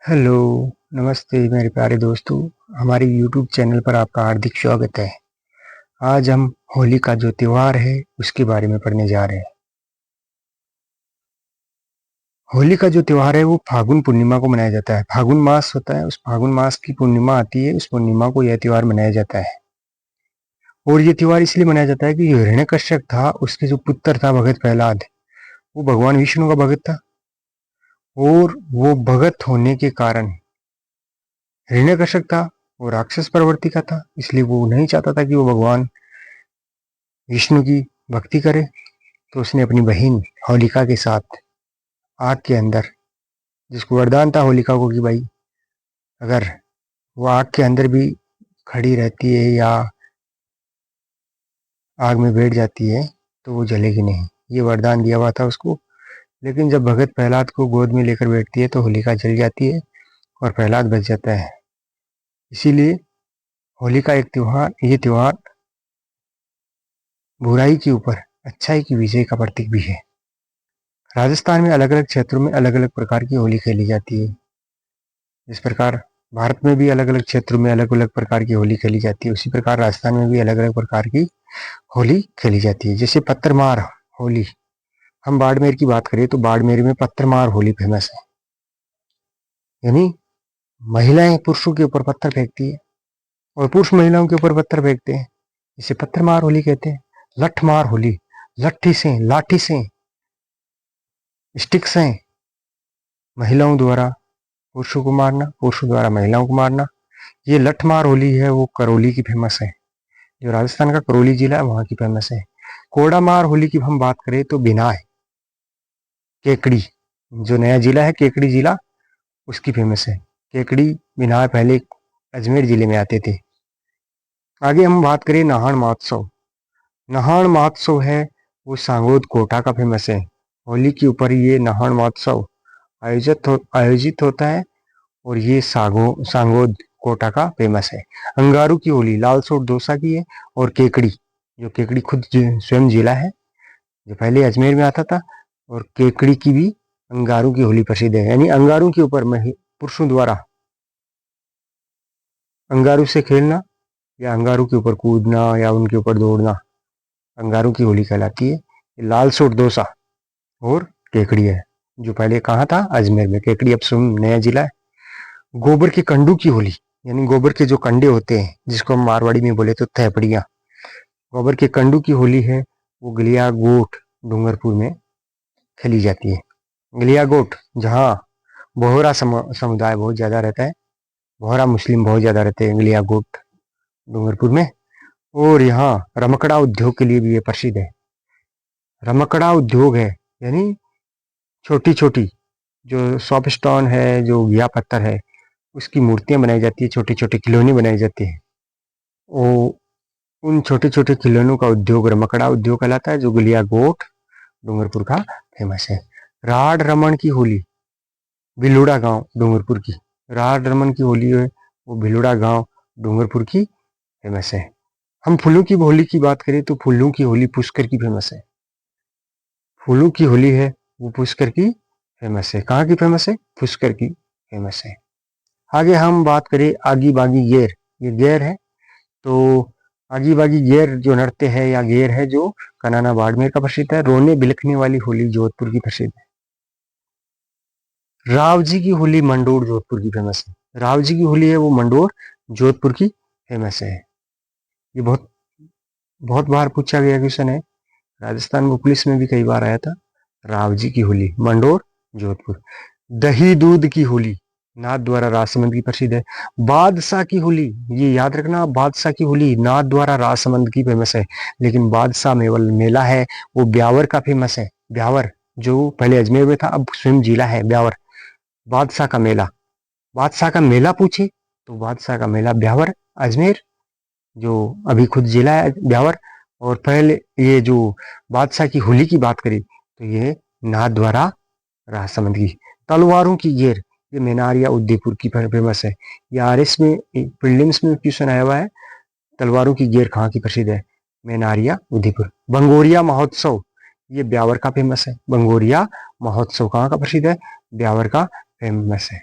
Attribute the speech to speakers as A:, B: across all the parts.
A: Hello, नमस्ते मेरे प्यारे दोस्तों। हमारे यूट्यूब चैनल पर आपका हार्दिक स्वागत है। आज हम होली का जो त्योहार है उसके बारे में पढ़ने जा रहे हैं। होली का जो त्योहार है वो फागुन पूर्णिमा को मनाया जाता है। फागुन मास होता है, उस फागुन मास की पूर्णिमा आती है, उस पूर्णिमा को यह त्योहार मनाया जाता है। और ये त्योहार इसलिए मनाया जाता है कि हिरण्यकश्यप था, उसके जो पुत्र था भगत प्रहलाद, वो भगवान विष्णु का भगत था। और वो भगत होने के कारण हिरण्यकश्यप था, वो राक्षस प्रवृत्ति का था, इसलिए वो नहीं चाहता था कि वो भगवान विष्णु की भक्ति करे। तो उसने अपनी बहन होलिका के साथ आग के अंदर, जिसको वरदान था होलिका को कि भाई अगर वो आग के अंदर भी खड़ी रहती है या आग में बैठ जाती है तो वो जलेगी नहीं, ये वरदान दिया हुआ था उसको। लेकिन जब भगत प्रहलाद को गोद में लेकर बैठती है तो होलिका जल जाती है और प्रहलाद बच जाता है। इसीलिए होली का एक त्योहार, ये त्योहार बुराई के ऊपर अच्छाई की विजय का प्रतीक भी है। राजस्थान में अलग अलग क्षेत्रों में अलग अलग प्रकार की होली खेली जाती है। इस प्रकार भारत में भी अलग अलग क्षेत्रों में अलग अलग प्रकार की होली खेली जाती है, उसी प्रकार राजस्थान में भी अलग अलग प्रकार की होली खेली जाती है। जैसे पत्थरमार होली, हम बाड़मेर की बात करें तो बाड़मेर में पत्थरमार होली फेमस है। यानी महिलाएं पुरुषों के ऊपर पत्थर फेंकती है और पुरुष महिलाओं के ऊपर पत्थर फेंकते हैं, इसे पत्थरमार होली कहते हैं। लठमार होली, लट्ठी से, लाठी से, स्टिक से महिलाओं द्वारा पुरुषों को मारना, पुरुषों द्वारा महिलाओं को मारना, ये लठमार होली है वो करौली की फेमस है। जो राजस्थान का करौली जिला है वहां की फेमस है। कोडामार होली की हम बात करें तो बिनाय केकड़ी, जो नया जिला है केकड़ी जिला, उसकी फेमस है। केकड़ी बिनाय पहले अजमेर जिले में आते थे। आगे हम बात करें नाहन महोत्सव। नाहन महोत्सव है वो सांगोद कोटा का फेमस है। होली के ऊपर ये नाहन महोत्सव आयोजित होता है और ये सांगोद कोटा का फेमस है। अंगारू की होली लालसोट दौसा की है। और केकड़ी, जो केकड़ी खुद स्वयं जिला है, जो पहले अजमेर में आता था। और केकड़ी की भी अंगारू की होली प्रसिद्ध है। यानी अंगारू के ऊपर पुरुषों द्वारा अंगारू से खेलना या अंगारू के ऊपर कूदना या उनके ऊपर दौड़ना अंगारू की होली कहलाती है। लालसोट दौसा और केकड़ी है, जो पहले कहाँ था, अजमेर में। केकड़ी अब स्वयं नया जिला है। गोबर के कंडू की होली, यानी गोबर के जो कंडे होते हैं जिसको हम मारवाड़ी में बोले तो थैपड़ियाँ, गोबर के कंडू की होली है वो गलियागोट डूंगरपुर में खेली जाती है। गलियागोट जहाँ बोहरा समुदाय बहुत ज्यादा रहता है, बोहरा मुस्लिम बहुत ज्यादा रहते हैं गलियागोट डूंगरपुर में। और यहाँ रमकड़ा उद्योग के लिए भी ये प्रसिद्ध है। रमकड़ा उद्योग है यानी छोटी छोटी जो सॉफ्ट स्टोन है, जो घिया पत्थर है, उसकी मूर्तियां बनाई जाती है, छोटे छोटे खिलौने बनाए जाते हैं। और उन छोटे छोटे खिलौनों का उद्योग रमकड़ा उद्योग कहलाता है, जो गलियागोट डूंगरपुर का फेमस है। राड रमन की होली भिलुड़ा गांव डूंगरपुर की, राड रमन की होली है वो भिलुड़ा गांव डूंगरपुर की फेमस है। हम फूलों की होली की बात करें तो फूलों की होली पुष्कर की फेमस है। फूलों की होली है वो पुष्कर की फेमस है। कहाँ की फेमस है, पुष्कर की फेमस है। आगे हम बात करें आगी बागी गेर, ये गेर है। तो आगी बागी गेर जो नृत्य है या गेर है जो कनाना बाड़मेर का प्रसिद्ध है। रोने बिलखने वाली होली जोधपुर की प्रसिद्ध है। रावजी की होली मंडोर जोधपुर की फेमस है। रावजी की होली है वो मंडोर जोधपुर की फेमस है। ये बहुत बहुत बार पूछा गया क्वेश्चन है, राजस्थान में पुलिस में भी कई बार आया था। रावजी की होली मंडोर जोधपुर। दही दूध की होली नाथ द्वारा राजसमंद की प्रसिद्ध है। बादशाह की होली, ये याद रखना, बादशाह की होली नाथ द्वारा राजसमंद की फेमस है। लेकिन बादशाह मेला है वो ब्यावर का फेमस है। ब्यावर जो पहले अजमेर में था अब स्वयं जिला है ब्यावर। बादशाह का मेला, बादशाह का मेला पूछे तो बादशाह का मेला ब्यावर अजमेर, जो अभी खुद जिला है ब्यावर। और पहले ये जो बादशाह की होली की बात करें तो ये नाथ द्वारा राजसमंद की। तलवारों की गेर, ये मेनारिया उदयपुर की फेमस है। ये आरएस में प्रीलिम्स में क्वेश्चन आया हुआ है, तलवारों की गेर कहाँ की प्रसिद्ध है, मेनारिया उदयपुर। बंगोरिया महोत्सव, ये ब्यावर का फेमस है। बंगोरिया महोत्सव कहाँ का प्रसिद्ध है, ब्यावर का फेमस है।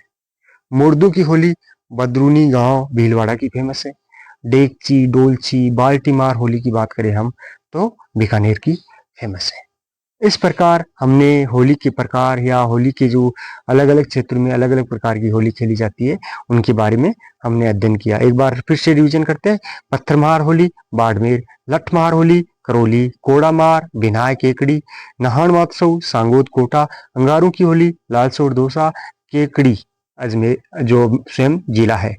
A: मुर्दू की होली बदरूनी गांव भीलवाड़ा की फेमस है। डेगची, डोलची, बाल्टीमार होली की बात करें हम तो बीकानेर की फेमस है। इस प्रकार हमने होली के प्रकार या होली के जो अलग अलग क्षेत्र में अलग अलग प्रकार की होली खेली जाती है उनके बारे में हमने अध्ययन किया। एक बार फिर से रिवीजन करते हैं। पत्थरमार होली बाड़मेर, लठमार होली करौली, कोड़ामार बिनाय केकड़ी, नहान महोत्सव सांगोद कोटा, अंगारों की होली लालसोट दौसा केकड़ी अजमेर जो स्वयं जिला है।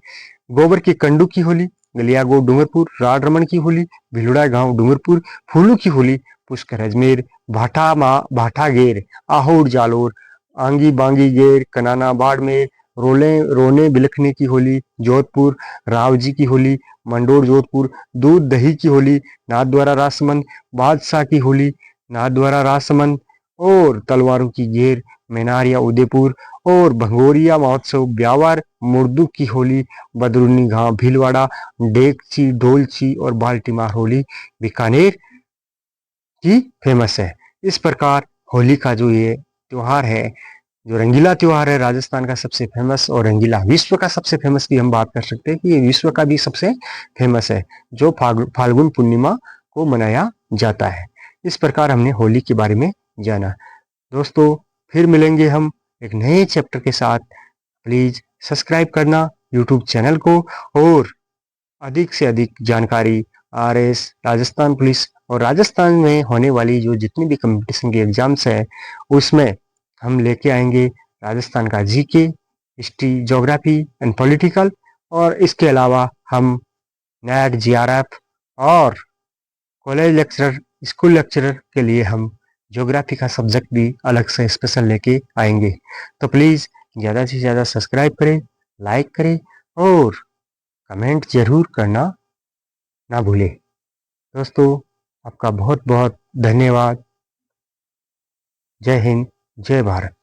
A: गोबर की कंडू की होली गलियागो डूंगरपुर, राड रमन की होली भिलुड़ा गांव डूंगरपुर, फूलों की होली पुष्कर अजमेर, भाटा गेर आहोड़ जालोर, आंगी बांगी गेर कनाना बाड़मेर, रोने बिलखने की होली जोधपुर, रावजी की होली मंडोर जोधपुर, दूध दही की होली नाथद्वारा राजसमंद, बादशाह की होली नाथद्वारा राजसमंद और तलवारों की गेर मेनारिया उदयपुर और भंगोरिया महोत्सव ब्यावर, मुर्दू की होली बदरूनी गांव भीलवाड़ा, डेगची, ढोलची और बाल्टीमार होली बीकानेर की फेमस है। इस प्रकार होली का जो ये त्योहार है, जो रंगीला त्योहार है, राजस्थान का सबसे फेमस और रंगीला विश्व का सबसे फेमस भी हम बात कर सकते हैं कि ये विश्व का भी सबसे फेमस है, जो फाल्गुन पूर्णिमा को मनाया जाता है। इस प्रकार हमने होली के बारे में जाना। दोस्तों फिर मिलेंगे हम एक नए चैप्टर के साथ। प्लीज सब्सक्राइब करना यूट्यूब चैनल को और अधिक से अधिक जानकारी आरएस, राजस्थान पुलिस और राजस्थान में होने वाली जो जितनी भी कंपटीशन के एग्जाम्स है उसमें हम लेके आएंगे राजस्थान का GK, history, geography and political, और इसके अलावा हम नेट, जीआरएफ और कॉलेज लेक्चरर, स्कूल लेक्चरर के लिए हम ज्योग्राफी का सब्जेक्ट भी अलग से स्पेशल लेके आएंगे। तो प्लीज़ ज़्यादा से ज़्यादा सब्सक्राइब करें, लाइक करें और कमेंट जरूर करना ना भूलें। दोस्तों आपका बहुत बहुत धन्यवाद। जय हिंद, जय भारत।